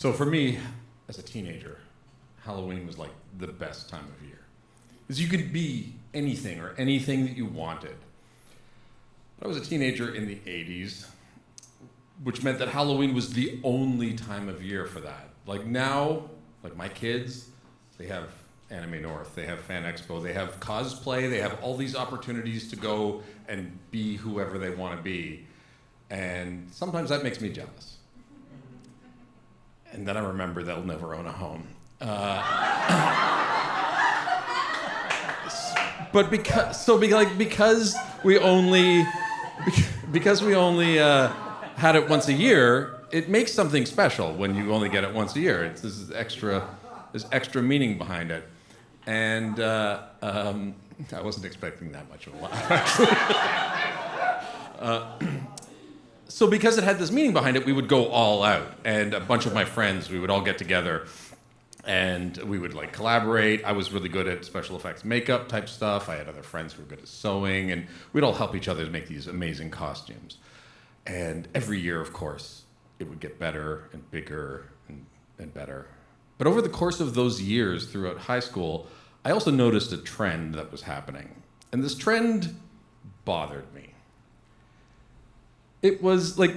So for me, as a teenager, Halloween was like the best time of year. Because you could be anything or anything that you wanted. But I was a teenager in the 80s, which meant that Halloween was the only time of year for that. Like now, like my kids, they have Anime North, they have Fan Expo, they have cosplay, they have all these opportunities to go and be whoever they want to be. And sometimes that makes me jealous. And then I remember they'll never own a home. But because we only had it once a year, it makes something special when you only get it once a year. There's extra meaning behind it. And I wasn't expecting that much of a laugh, actually. So because it had this meaning behind it, we would go all out. And a bunch of my friends, we would all get together and we would like collaborate. I was really good at special effects makeup type stuff. I had other friends who were good at sewing, and we'd all help each other to make these amazing costumes. And every year, of course, it would get better and bigger and better. But over the course of those years throughout high school, I also noticed a trend that was happening. And this trend bothered me. It was like,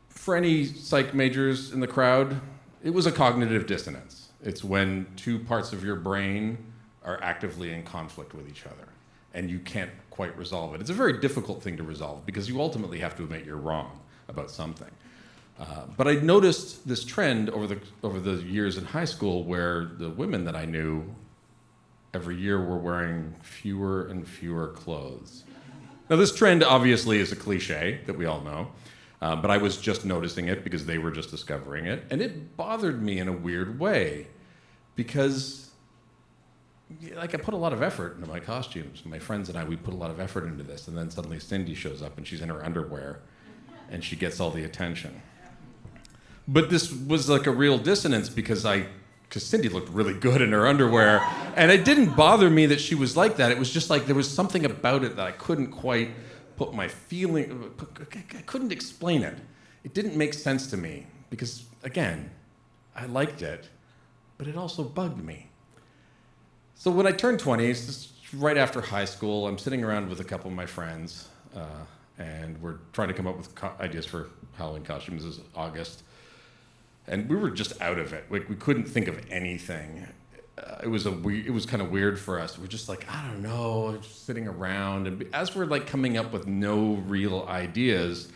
for any psych majors in the crowd, it was a cognitive dissonance. It's when two parts of your brain are actively in conflict with each other, and you can't quite resolve it. It's a very difficult thing to resolve because you ultimately have to admit you're wrong about something. But I noticed this trend over the years in high school where the women that I knew every year were wearing fewer and fewer clothes. Now, this trend obviously is a cliche that we all know, but I was just noticing it because they were just discovering it, and it bothered me in a weird way because like I put a lot of effort into my costumes. My friends and I, we put a lot of effort into this, and then suddenly Cindy shows up and she's in her underwear and she gets all the attention. But this was like a real dissonance because Cindy looked really good in her underwear, and it didn't bother me that she was like that. It was just like there was something about it that I couldn't quite put my feeling, I couldn't explain it. It didn't make sense to me because, again, I liked it, but it also bugged me. So when I turned 20, just right after high school, I'm sitting around with a couple of my friends, and we're trying to come up with ideas for Halloween costumes. This is August. And we were just out of it. We couldn't think of anything. It was kind of weird for us. We're just like, I don't know, just sitting around. And as we're like coming up with no real ideas,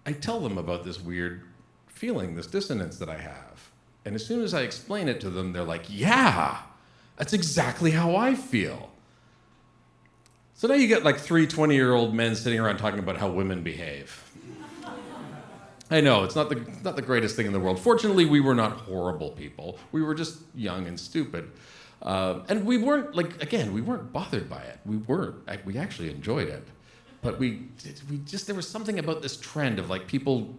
I tell them about this weird feeling, this dissonance that I have. And as soon as I explain it to them, they're like, yeah, that's exactly how I feel. So now you get like 3 20-year-old men sitting around talking about how women behave. I know, it's not the greatest thing in the world. Fortunately, we were not horrible people. We were just young and stupid. And we weren't, we weren't bothered by it. We actually enjoyed it. But there was something about this trend of like people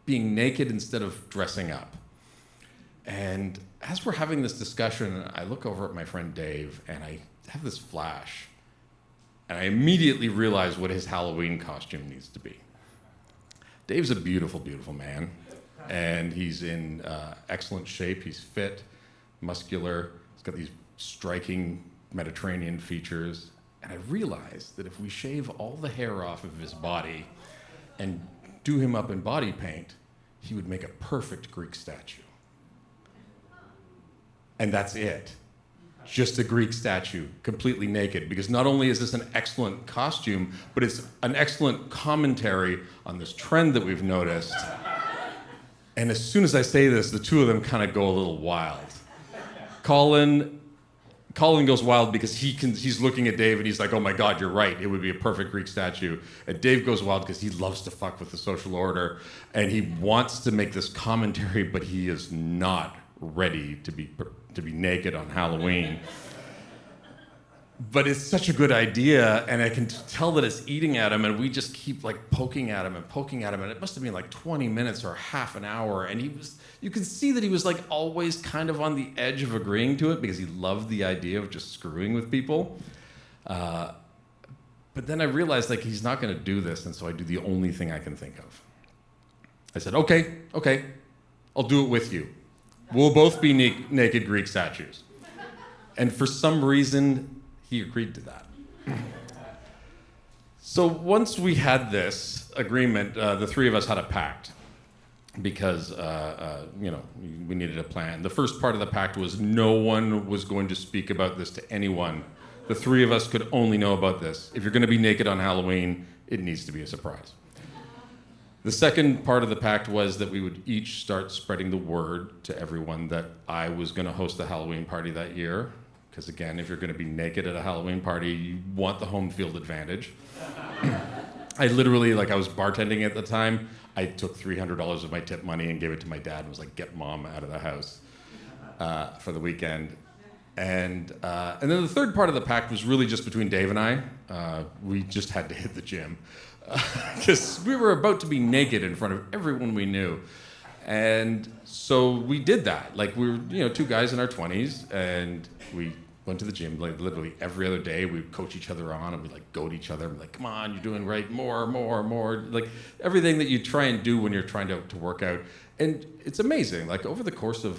being naked instead of dressing up. And as we're having this discussion, I look over at my friend Dave, and I have this flash. And I immediately realize what his Halloween costume needs to be. Dave's a beautiful, beautiful man, and he's in excellent shape. He's fit, muscular. He's got these striking Mediterranean features. And I realized that if we shave all the hair off of his body and do him up in body paint, he would make a perfect Greek statue. And that's it. Just a Greek statue, completely naked, because not only is this an excellent costume, but it's an excellent commentary on this trend that we've noticed. And as soon as I say this, the two of them kind of go a little wild. Colin goes wild because he's looking at Dave and he's like, oh my God, you're right. It would be a perfect Greek statue. And Dave goes wild because he loves to fuck with the social order and he wants to make this commentary, but he is not ready to be naked on Halloween. But it's such a good idea, and I can tell that it's eating at him, and we just keep like poking at him, and it must have been like 20 minutes or half an hour, and you can see that he was like always kind of on the edge of agreeing to it because he loved the idea of just screwing with people. But then I realized like he's not going to do this, and so I do the only thing I can think of. I said, okay, I'll do it with you. We'll both be naked Greek statues. And for some reason, he agreed to that. So once we had this agreement, the three of us had a pact because, we needed a plan. The first part of the pact was no one was going to speak about this to anyone. The three of us could only know about this. If you're going to be naked on Halloween, it needs to be a surprise. The second part of the pact was that we would each start spreading the word to everyone that I was going to host the Halloween party that year. Because again, if you're going to be naked at a Halloween party, you want the home field advantage. I literally, I was bartending at the time. I took $300 of my tip money and gave it to my dad and was like, get mom out of the house for the weekend. And then the third part of the pact was really just between Dave and I. We just had to hit the gym. Because we were about to be naked in front of everyone we knew. And so we did that. We were, two guys in our 20s, and we went to the gym literally every other day. We would coach each other on, and we'd goad each other. We'd come on, you're doing right, more. Everything that you try and do when you're trying to work out. And it's amazing. Over the course of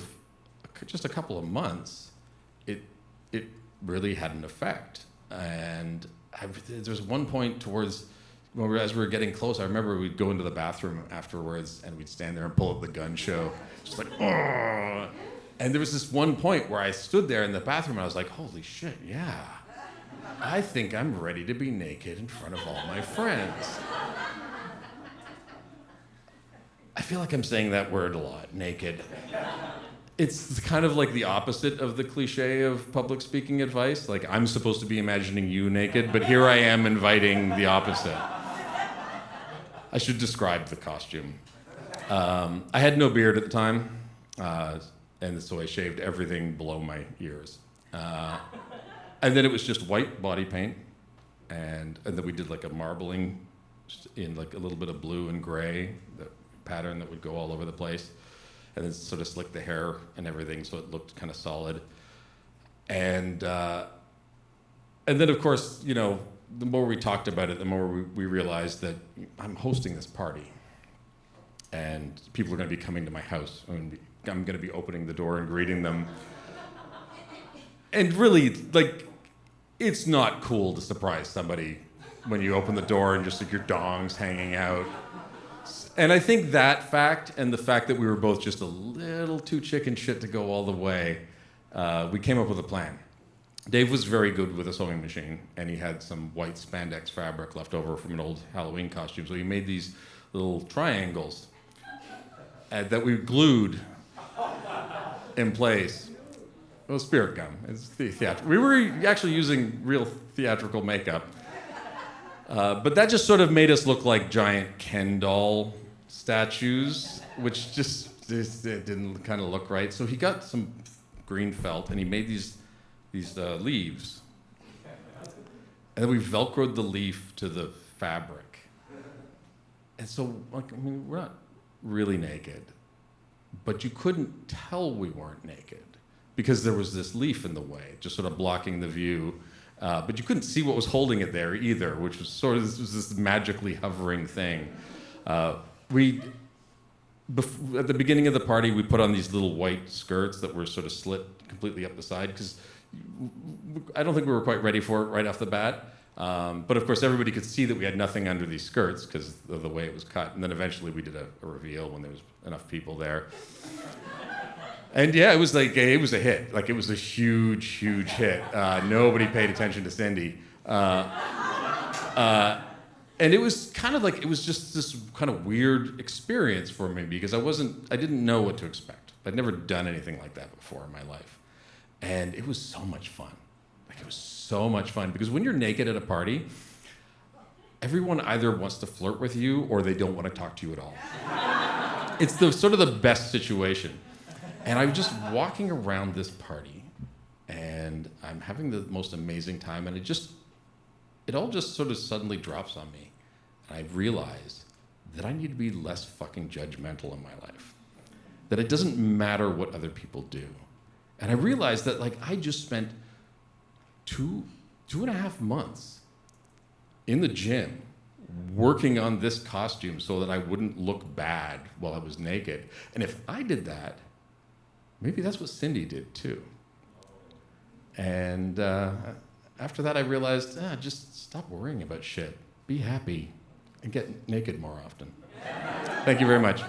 just a couple of months, it really had an effect. And there's one point towards as we were getting close, I remember we'd go into the bathroom afterwards and we'd stand there and pull up the gun show. Just oh. And there was this one point where I stood there in the bathroom and I was like, holy shit, yeah. I think I'm ready to be naked in front of all my friends. I feel like I'm saying that word a lot, naked. It's kind of the opposite of the cliche of public speaking advice. I'm supposed to be imagining you naked, but here I am inviting the opposite. I should describe the costume. I had no beard at the time, and so I shaved everything below my ears. And then it was just white body paint, and then we did a marbling in a little bit of blue and gray, the pattern that would go all over the place, and then sort of slicked the hair and everything so it looked kind of solid. And then, of course, the more we talked about it, the more we realized that I'm hosting this party. And people are going to be coming to my house. I'm going to be opening the door and greeting them. And really, it's not cool to surprise somebody when you open the door and just your dong's hanging out. And I think that fact and the fact that we were both just a little too chicken shit to go all the way, we came up with a plan. Dave was very good with a sewing machine, and he had some white spandex fabric left over from an old Halloween costume. So he made these little triangles that we glued in place. It was spirit gum. It's theatrical. We were actually using real theatrical makeup. But that just sort of made us look like giant Ken doll statues, which just it didn't kind of look right. So he got some green felt, and he made these leaves. And then we Velcroed the leaf to the fabric. And so, we're not really naked, but you couldn't tell we weren't naked because there was this leaf in the way, just sort of blocking the view. But you couldn't see what was holding it there either, which was sort of this magically hovering thing. At the beginning of the party, we put on these little white skirts that were sort of slit completely up the side because I don't think we were quite ready for it right off the bat. But of course, everybody could see that we had nothing under these skirts because of the way it was cut. And then eventually we did a reveal when there was enough people there. And yeah, it was a hit. It was a huge, huge hit. Nobody paid attention to Cindy. And it was kind of it was just this kind of weird experience for me because I didn't know what to expect. I'd never done anything like that before in my life. And it was so much fun. It was so much fun because when you're naked at a party, everyone either wants to flirt with you or they don't want to talk to you at all. It's sort of the best situation. And I'm just walking around this party, and I'm having the most amazing time, and it all just sort of suddenly drops on me. And I realize that I need to be less fucking judgmental in my life. That it doesn't matter what other people do. And I realized that I just spent two and a half months in the gym working on this costume so that I wouldn't look bad while I was naked. And if I did that, maybe that's what Cindy did too. And after that, I realized, just stop worrying about shit. Be happy and get naked more often. Thank you very much.